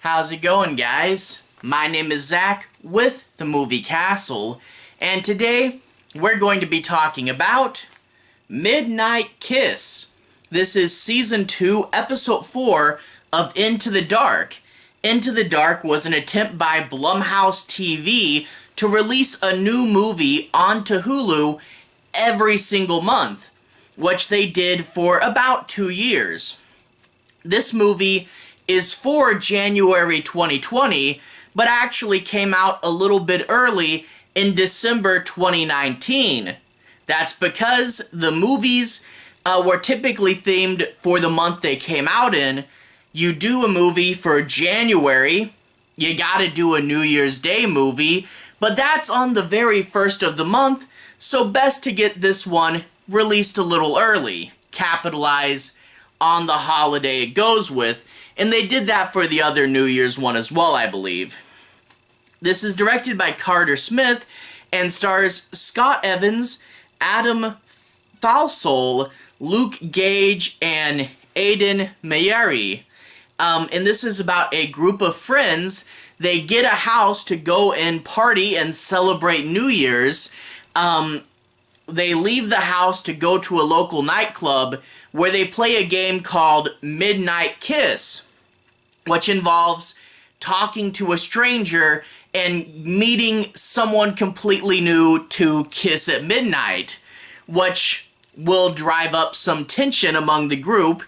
How's it going, guys? My name is Zach with the Movie Castle, and today we're going to be talking about Midnight Kiss. This is Season 2, Episode 4 of Into the Dark. Into the Dark was an attempt by Blumhouse TV to release a new movie onto Hulu every single month, which they did for about 2 years. This movie is for January 2020, but actually came out a little bit early in December 2019. That's because the movies were typically themed for the month they came out in. You do a movie for January, you gotta do a New Year's Day movie, but that's on the very first of the month, so best to get this one released a little early. Capitalize on the holiday it goes with, and they did that for the other New Year's one as well, I believe. This is directed by Carter Smith and stars Scott Evans, Adam Faison, Luke Gage, and Ayden Mayeri. And this is about a group of friends. They get a house to go and party and celebrate New Year's. They leave the house to go to a local nightclub where they play a game called Midnight Kiss, which involves talking to a stranger and meeting someone completely new to kiss at midnight, which will drive up some tension among the group.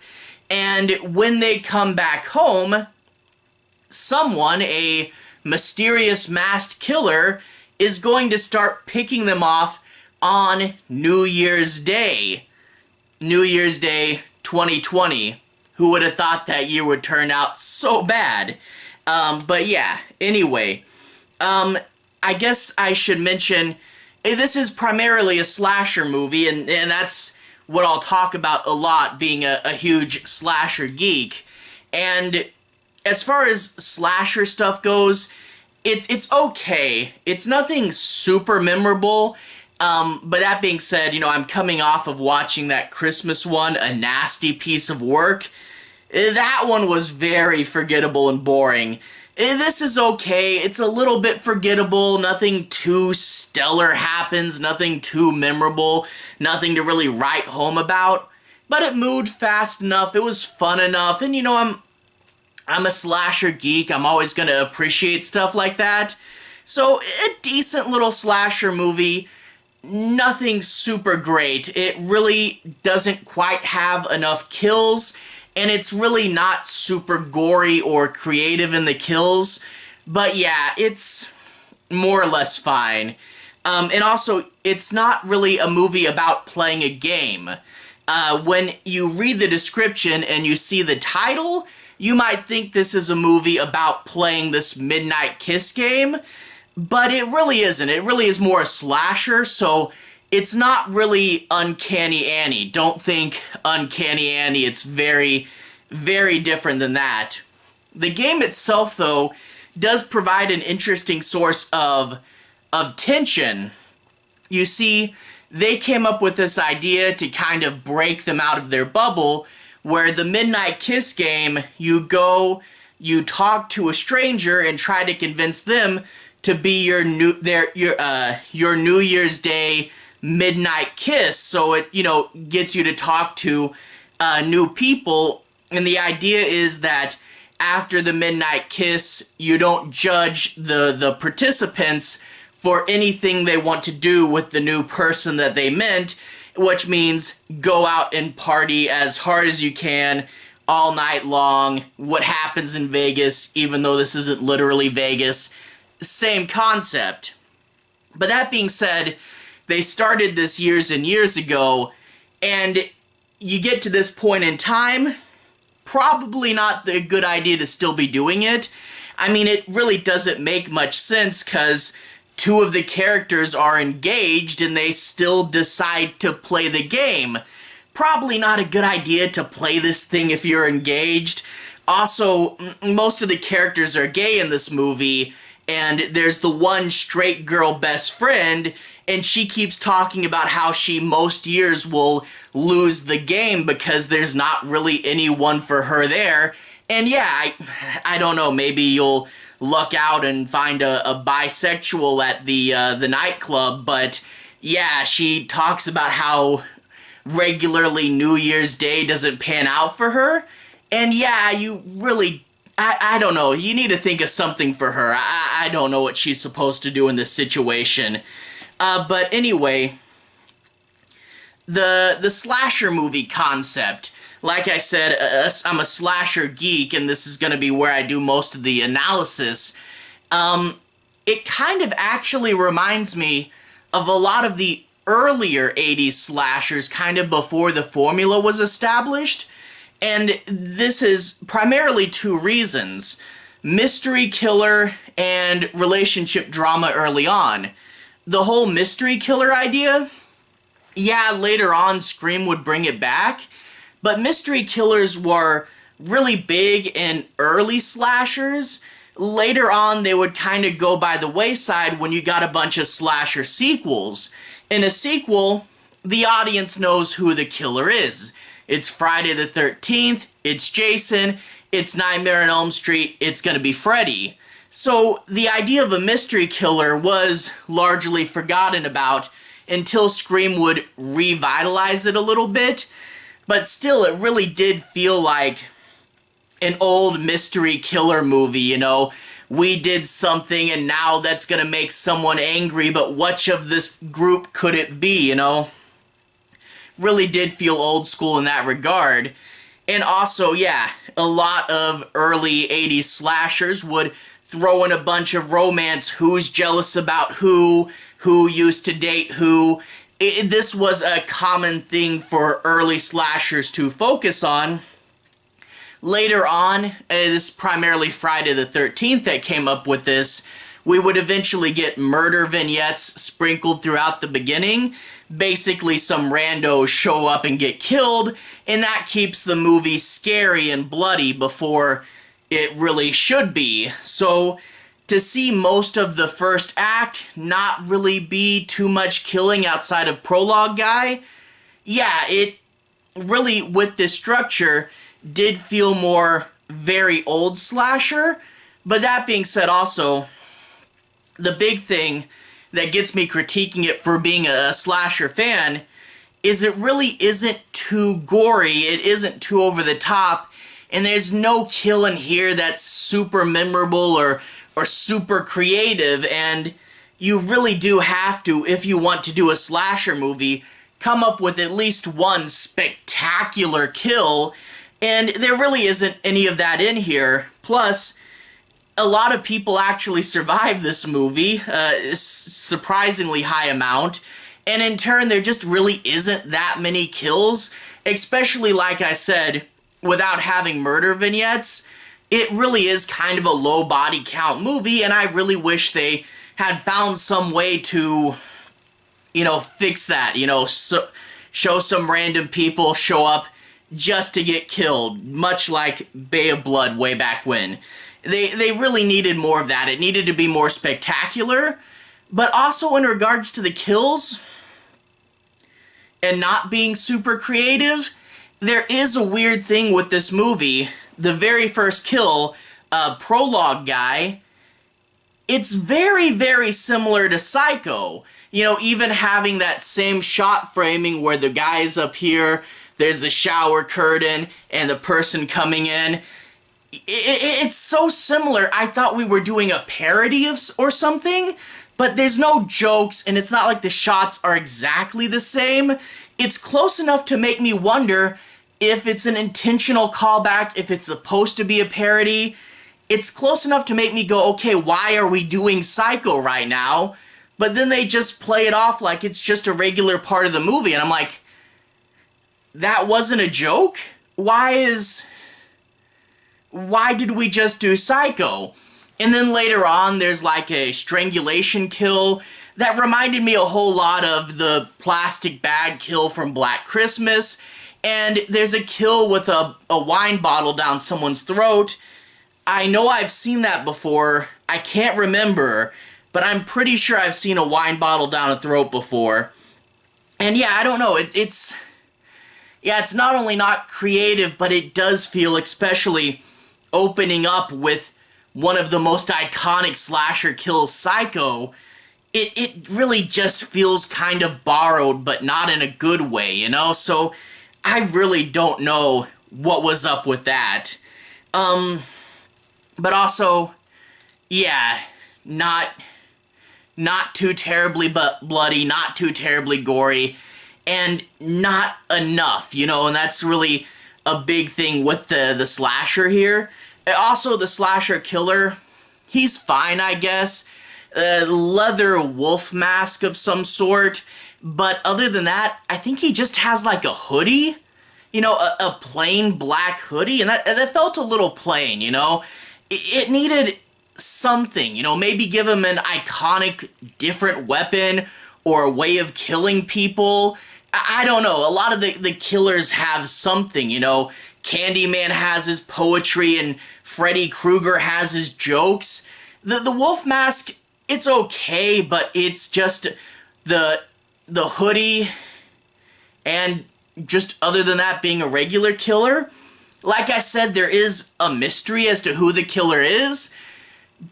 And when they come back home, someone, a mysterious masked killer, is going to start picking them off on New Year's Day. New Year's Day 2020. Who would have thought that year would turn out so bad? But yeah, anyway. I guess I should mention, this is primarily a slasher movie, and that's what I'll talk about a lot, being a huge slasher geek. And as far as slasher stuff goes, it's okay. It's nothing super memorable. But that being said, I'm coming off of watching that Christmas one, a nasty piece of work. That one was very forgettable and boring. This is okay. It's a little bit forgettable. Nothing too stellar happens. Nothing too memorable. Nothing to really write home about. But it moved fast enough. It was fun enough. And I'm a slasher geek. I'm always going to appreciate stuff like that. So, a decent little slasher movie. Nothing super great. It really doesn't quite have enough kills, and it's really not super gory or creative in the kills. But yeah, it's more or less fine. And also, it's not really a movie about playing a game. When you read the description and you see the title, you might think this is a movie about playing this Midnight Kiss game. But it really isn't. It really is more a slasher, so it's not really Uncanny Annie. Don't think Uncanny Annie. It's very, very different than that. The game itself, though, does provide an interesting source of tension. You see, they came up with this idea to kind of break them out of their bubble, where the Midnight Kiss game, you go, you talk to a stranger and try to convince them to be your New Year's Day midnight kiss, so it gets you to talk to new people. And the idea is that after the midnight kiss, you don't judge the participants for anything they want to do with the new person that they met, which means go out and party as hard as you can all night long. What happens in Vegas, even though this isn't literally Vegas. Same concept. But that being said, they started this years and years ago, and you get to this point in time, probably not the good idea to still be doing it. I mean, it really doesn't make much sense because two of the characters are engaged and they still decide to play the game. Probably not a good idea to play this thing if you're engaged. Also, most of the characters are gay in this movie, and there's the one straight girl best friend, and she keeps talking about how she most years will lose the game because there's not really anyone for her there, And yeah, I don't know, maybe you'll luck out and find a bisexual at the nightclub, but yeah, she talks about how regularly New Year's Day doesn't pan out for her. And yeah, you really, I don't know, you need to think of something for her. I don't know what she's supposed to do in this situation. But anyway, the slasher movie concept. Like I said, I'm a slasher geek, and this is going to be where I do most of the analysis. It kind of actually reminds me of a lot of the earlier 80s slashers, kind of before the formula was established. And this is primarily two reasons: mystery killer and relationship drama early on. The whole mystery killer idea, yeah, later on Scream would bring it back, but mystery killers were really big in early slashers. Later on, they would kind of go by the wayside when you got a bunch of slasher sequels. In a sequel, the audience knows who the killer is. It's Friday the 13th, it's Jason, it's Nightmare on Elm Street, it's gonna be Freddy. So the idea of a mystery killer was largely forgotten about until Scream would revitalize it a little bit. But still, it really did feel like an old mystery killer movie, you know? We did something and now that's gonna make someone angry, but which of this group could it be, you know? Really did feel old school in that regard. And also, yeah, a lot of early 80s slashers would throw in a bunch of romance, who's jealous about who used to date who. This was a common thing for early slashers to focus on. Later on, this is primarily Friday the 13th that came up with this, we would eventually get murder vignettes sprinkled throughout the beginning. Basically, some randos show up and get killed, and that keeps the movie scary and bloody before it really should be. So, to see most of the first act not really be too much killing outside of Prologue Guy, yeah, it really, with this structure, did feel more very old slasher. But that being said also, the big thing that gets me critiquing it for being a slasher fan is it really isn't too gory, it isn't too over the top, and there's no kill in here that's super memorable or super creative, and you really do have to, if you want to do a slasher movie, come up with at least one spectacular kill, and there really isn't any of that in here. Plus, a lot of people actually survive this movie, surprisingly high amount, and in turn there just really isn't that many kills, especially like I said, without having murder vignettes. It really is kind of a low body count movie, and I really wish they had found some way to, fix that, show some random people show up just to get killed, much like Bay of Blood way back when. They really needed more of that. It needed to be more spectacular, but also in regards to the kills and not being super creative, there is a weird thing with this movie. The very first kill, Prologue Guy, it's very, very similar to Psycho. Even having that same shot framing where the guy's up here, there's the shower curtain, and the person coming in. It's so similar. I thought we were doing a parody or something, but there's no jokes, and it's not like the shots are exactly the same. It's close enough to make me wonder if it's an intentional callback, if it's supposed to be a parody. It's close enough to make me go, okay, why are we doing Psycho right now? But then they just play it off like it's just a regular part of the movie, and I'm like, that wasn't a joke? Why did we just do Psycho? And then later on, there's like a strangulation kill that reminded me a whole lot of the plastic bag kill from Black Christmas. And there's a kill with a wine bottle down someone's throat. I know I've seen that before. I can't remember, but I'm pretty sure I've seen a wine bottle down a throat before. And yeah, I don't know. It's not only not creative, but it does feel, especially opening up with one of the most iconic slasher kills, Psycho, it really just feels kind of borrowed, but not in a good way, you know? So I really don't know what was up with that. But also, yeah, not too terribly bloody, not too terribly gory, and not enough, you know, and that's really a big thing with the slasher here. Also, the slasher killer, he's fine, I guess. A leather wolf mask of some sort, but other than that, I think he just has like a hoodie, you know, a plain black hoodie, and that felt a little plain, you know. It needed something, you know, maybe give him an iconic different weapon or a way of killing people. I don't know, a lot of the killers have something, you know. Candyman has his poetry and Freddy Krueger has his jokes. The wolf mask, it's okay, but it's just the hoodie, and just other than that being a regular killer. Like I said, there is a mystery as to who the killer is,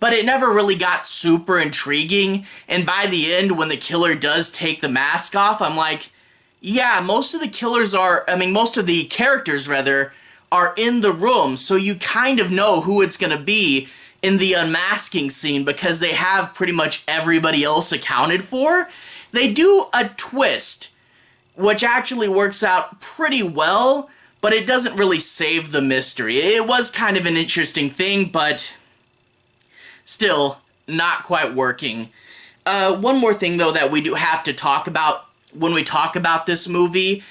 but it never really got super intriguing, and by the end, when the killer does take the mask off, I'm like, yeah, most of the characters rather, are in the room, so you kind of know who it's gonna be in the unmasking scene because they have pretty much everybody else accounted for. They do a twist, which actually works out pretty well, but it doesn't really save the mystery. It was kind of an interesting thing, but still not quite working. One more thing, though, that we do have to talk about when we talk about this movie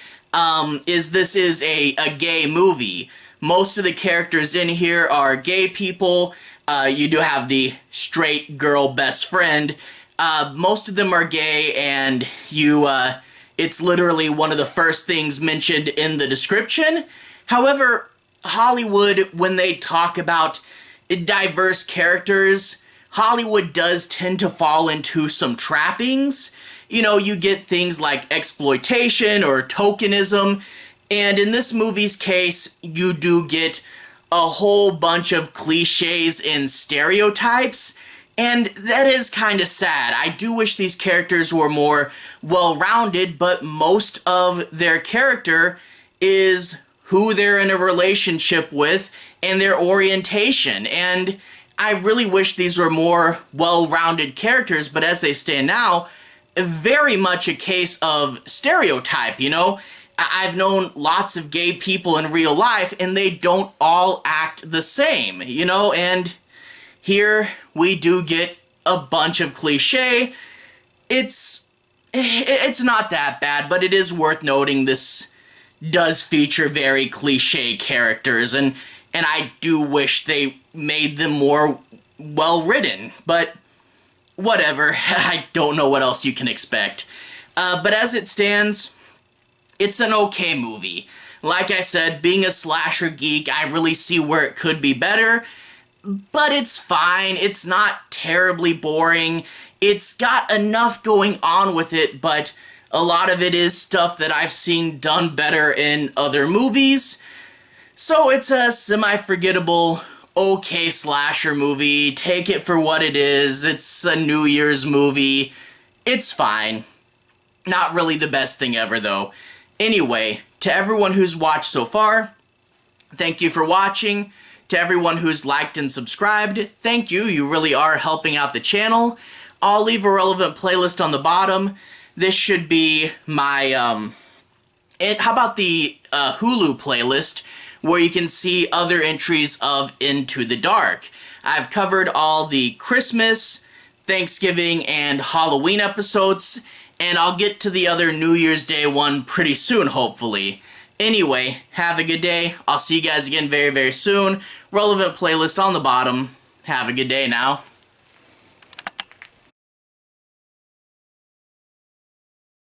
is this is a gay movie. Most of the characters in here are gay people. You do have the straight girl best friend. Most of them are gay, and it's literally one of the first things mentioned in the description. However, Hollywood, when they talk about diverse characters, Hollywood does tend to fall into some trappings. You know, you get things like exploitation or tokenism, and in this movie's case, you do get a whole bunch of cliches and stereotypes, and that is kind of sad. I do wish these characters were more well-rounded, but most of their character is who they're in a relationship with and their orientation, and I really wish these were more well-rounded characters, but as they stand now, very much a case of stereotype, you know? I've known lots of gay people in real life, and they don't all act the same, you know? And here we do get a bunch of cliche. It's not that bad, but it is worth noting this does feature very cliche characters, and I do wish they made them more well-written, but whatever. I don't know what else you can expect. But as it stands, it's an okay movie. Like I said, being a slasher geek, I really see where it could be better, but it's fine. It's not terribly boring. It's got enough going on with it, but a lot of it is stuff that I've seen done better in other movies. So it's a semi-forgettable, okay slasher movie. Take it for what it is. It's a New Year's movie. It's fine. Not really the best thing ever, though. Anyway, to everyone who's watched so far, thank you for watching. To everyone who's liked and subscribed, thank you. You really are helping out the channel. I'll leave a relevant playlist on the bottom. This should be my, how about the Hulu playlist, where you can see other entries of Into the Dark. I've covered all the Christmas, Thanksgiving, and Halloween episodes, and I'll get to the other New Year's Day one pretty soon, hopefully. Anyway, have a good day. I'll see you guys again very, very soon. Relevant playlist on the bottom. Have a good day now.